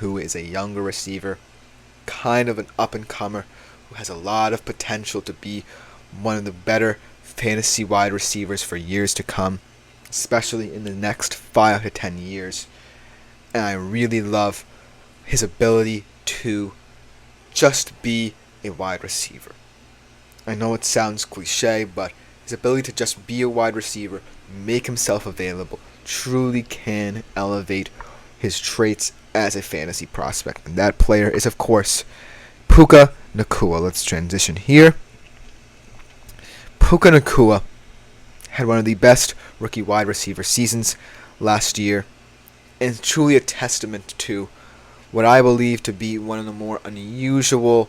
who is a younger receiver, kind of an up-and-comer, who has a lot of potential to be one of the better fantasy wide receivers for years to come, especially in the next 5 to 10 years. And I really love his ability to just be a wide receiver. I know it sounds cliche, but his ability to just be a wide receiver, make himself available, truly can elevate his traits as a fantasy prospect. And that player is, of course, Puka Nacua. Let's transition here. Puka Nacua had one of the best rookie wide receiver seasons last year, and truly a testament to what I believe to be one of the more unusual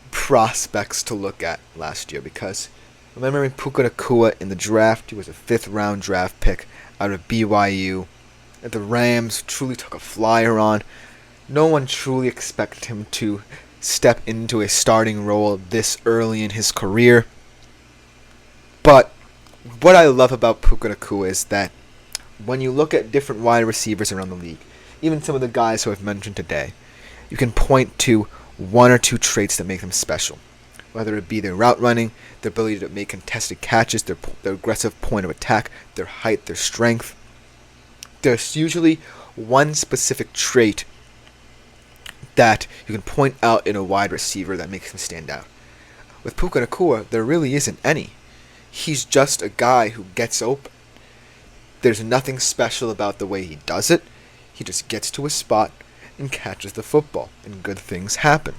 prospects to look at last year. Because remembering Puka Nacua in the draft, he was a 5th round draft pick out of BYU that the Rams truly took a flyer on. No one truly expected him to step into a starting role this early in his career. But what I love about Puka Nacua is that when you look at different wide receivers around the league, even some of the guys who I've mentioned today, you can point to one or two traits that make them special. Whether it be their route running, their ability to make contested catches, their aggressive point of attack, their height, their strength. There's usually one specific trait that you can point out in a wide receiver that makes him stand out. With Puka Nacua, there really isn't any. He's just a guy who gets open. There's nothing special about the way he does it. He just gets to a spot and catches the football, and good things happen.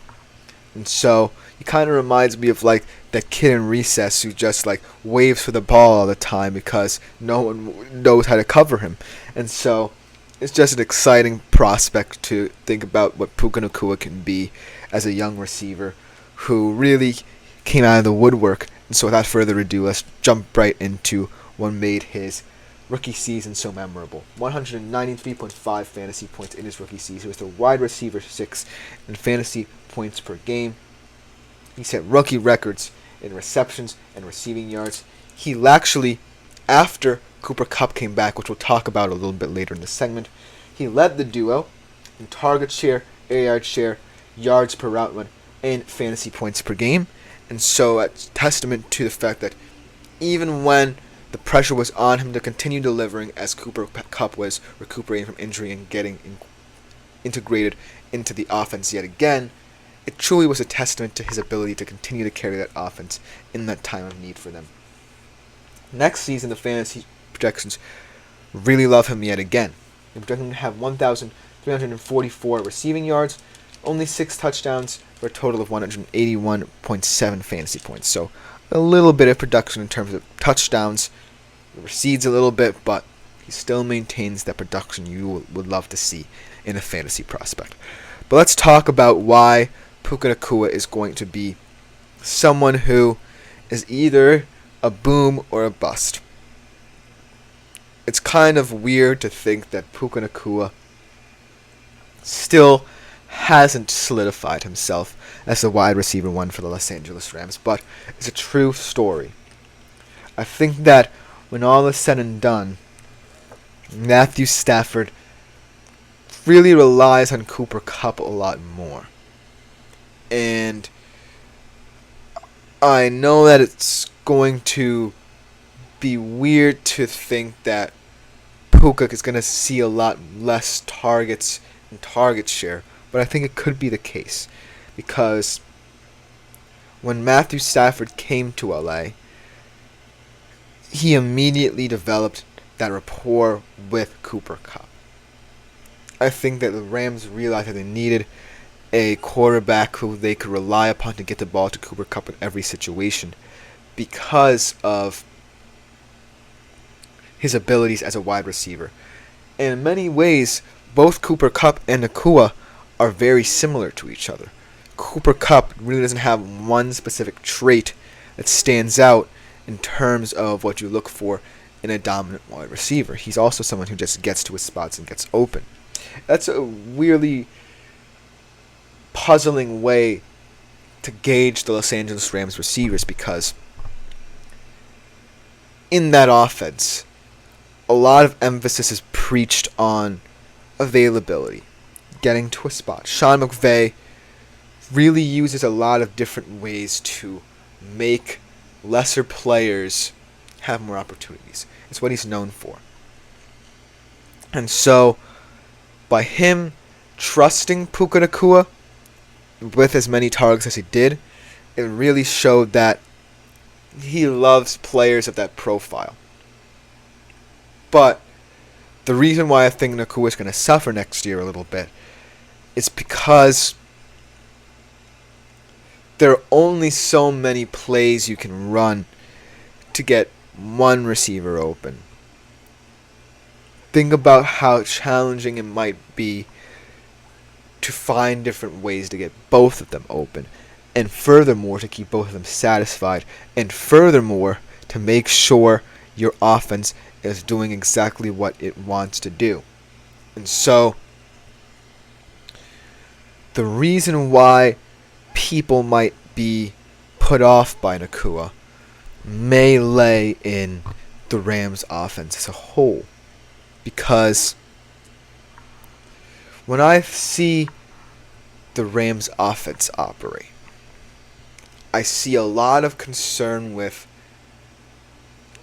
And so, he kind of reminds me of like that kid in recess who just like waves for the ball all the time because no one knows how to cover him. And so, it's just an exciting prospect to think about what Puka Nacua can be as a young receiver who really came out of the woodwork. And so, without further ado, let's jump right into what made his rookie season so memorable. 193.5 fantasy points in his rookie season. He was the wide receiver 6 in fantasy points per game. He set rookie records in receptions and receiving yards. He actually, after Cooper Kupp came back, which we'll talk about a little bit later in the segment, he led the duo in target share, air yard share, yards per route run, and fantasy points per game. And so it's testament to the fact that even when the pressure was on him to continue delivering as Cooper Kupp was recuperating from injury and getting integrated into the offense yet again, it truly was a testament to his ability to continue to carry that offense in that time of need for them. Next season, the fantasy projections really love him yet again. They project him to have 1,344 receiving yards, only 6 touchdowns, for a total of 181.7 fantasy points. So a little bit of production in terms of touchdowns. It recedes a little bit, but he still maintains that production you would love to see in a fantasy prospect. But let's talk about why Puka Nacua is going to be someone who is either a boom or a bust. It's kind of weird to think that Puka Nacua still hasn't solidified himself as the wide receiver 1 for the Los Angeles Rams, but it's a true story. I think that when all is said and done, Matthew Stafford really relies on Cooper Kupp a lot more. And I know that it's going to be weird to think that Puka is going to see a lot less targets and target share, but I think it could be the case. Because when Matthew Stafford came to LA, he immediately developed that rapport with Cooper Kupp. I think that the Rams realized that they needed a quarterback who they could rely upon to get the ball to Cooper Kupp in every situation because of his abilities as a wide receiver. And in many ways, both Cooper Kupp and Nacua are very similar to each other. Cooper Kupp really doesn't have one specific trait that stands out in terms of what you look for in a dominant wide receiver. He's also someone who just gets to his spots and gets open. That's a really puzzling way to gauge the Los Angeles Rams receivers, because in that offense, a lot of emphasis is preached on availability. getting to a spot. Sean McVay really uses a lot of different ways to make lesser players have more opportunities. It's what he's known for. And so, by him trusting Puka Nacua with as many targets as he did, it really showed that he loves players of that profile. But the reason why I think Nacua is going to suffer next year a little bit is because there are only so many plays you can run to get one receiver open. Think about how challenging it might be to find different ways to get both of them open, and furthermore to keep both of them satisfied, and furthermore to make sure your offense is doing exactly what it wants to do. And so the reason why people might be put off by Nacua may lay in the Rams' offense as a whole. Because when I see the Rams' offense operate, I see a lot of concern with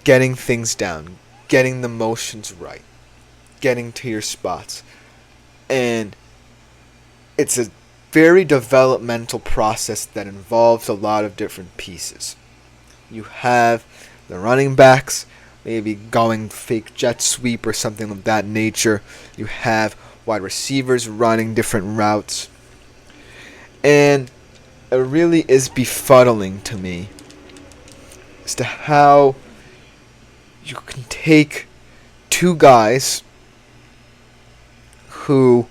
getting things down, getting the motions right, getting to your spots. And it's a very developmental process that involves a lot of different pieces. You have the running backs, maybe going fake jet sweep or something of that nature. You have wide receivers running different routes. And it really is befuddling to me as to how you can take two guys who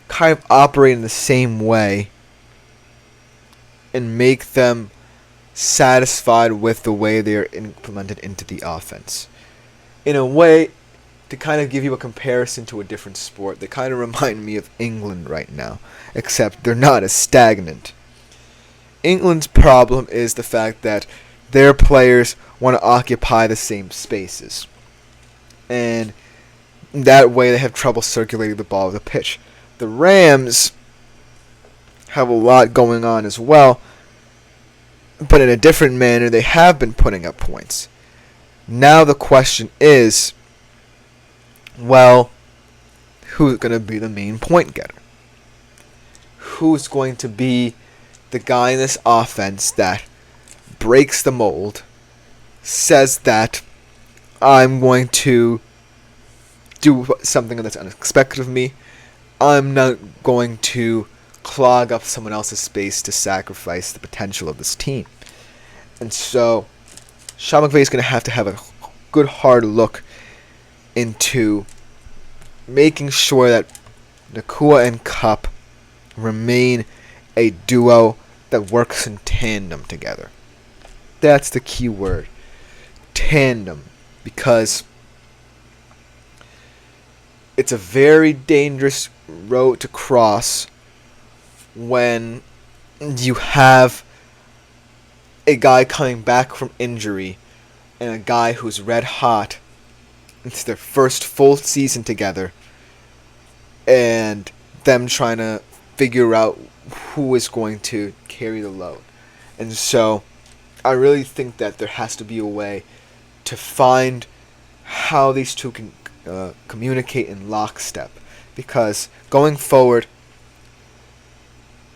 kind of operate in the same way and make them satisfied with the way they are implemented into the offense. In a way, to kind of give you a comparison to a different sport, they kind of remind me of England right now, except they're not as stagnant. England's problem is the fact that their players want to occupy the same spaces. And that way they have trouble circulating the ball of the pitch. The Rams have a lot going on as well, but in a different manner. They have been putting up points. Now the question is, well, who's going to be the main point getter? Who's going to be the guy in this offense that breaks the mold, says that I'm going to do something that's unexpected of me, I'm not going to clog up someone else's space to sacrifice the potential of this team. And so Sean McVay is going to have a good hard look into making sure that Nacua and Kupp remain a duo that works in tandem together. That's the key word. Tandem. Because it's a very dangerous road to cross when you have a guy coming back from injury and a guy who's red hot. It's their first full season together, and them trying to figure out who is going to carry the load. And so I really think that there has to be a way to find how these two can communicate in lockstep. Because going forward,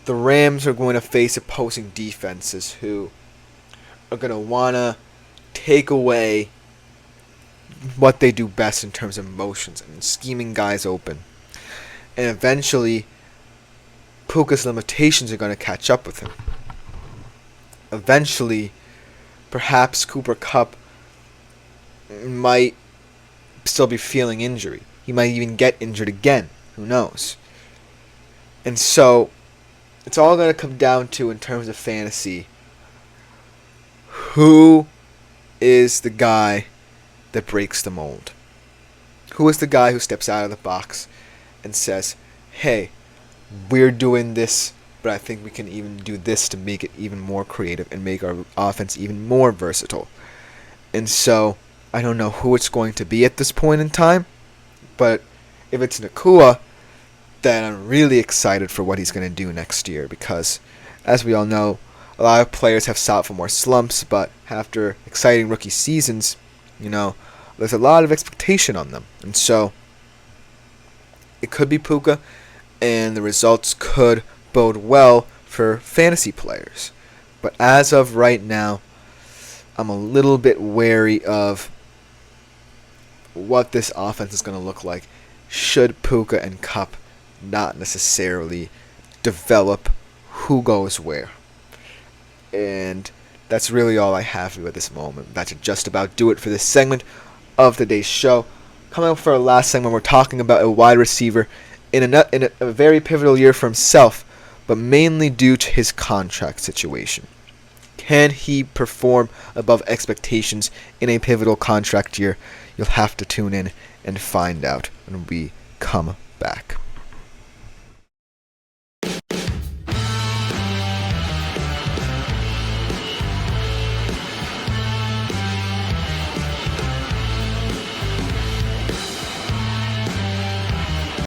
the Rams are going to face opposing defenses who are going to want to take away what they do best in terms of motions and scheming guys open. And eventually, Puka's limitations are going to catch up with him. Eventually, perhaps Cooper Kupp might still be feeling injury. He might even get injured again. Who knows? And so, it's all going to come down to, in terms of fantasy, who is the guy that breaks the mold? Who is the guy who steps out of the box and says, hey, we're doing this, but I think we can even do this to make it even more creative and make our offense even more versatile. And so, I don't know who it's going to be at this point in time, but if it's Nacua, that I'm really excited for what he's going to do next year because, as we all know, a lot of players have sought for more slumps, but after exciting rookie seasons, there's a lot of expectation on them. And so, it could be Puka, and the results could bode well for fantasy players. But as of right now, I'm a little bit wary of what this offense is going to look like should Puka and Cup not necessarily develop who goes where. And that's really all I have for you at this moment. That should just about do it for this segment of today's show. Coming up for our last segment, we're talking about a wide receiver in a very pivotal year for himself, but mainly due to his contract situation. Can he perform above expectations in a pivotal contract year? You'll have to tune in and find out when we come back.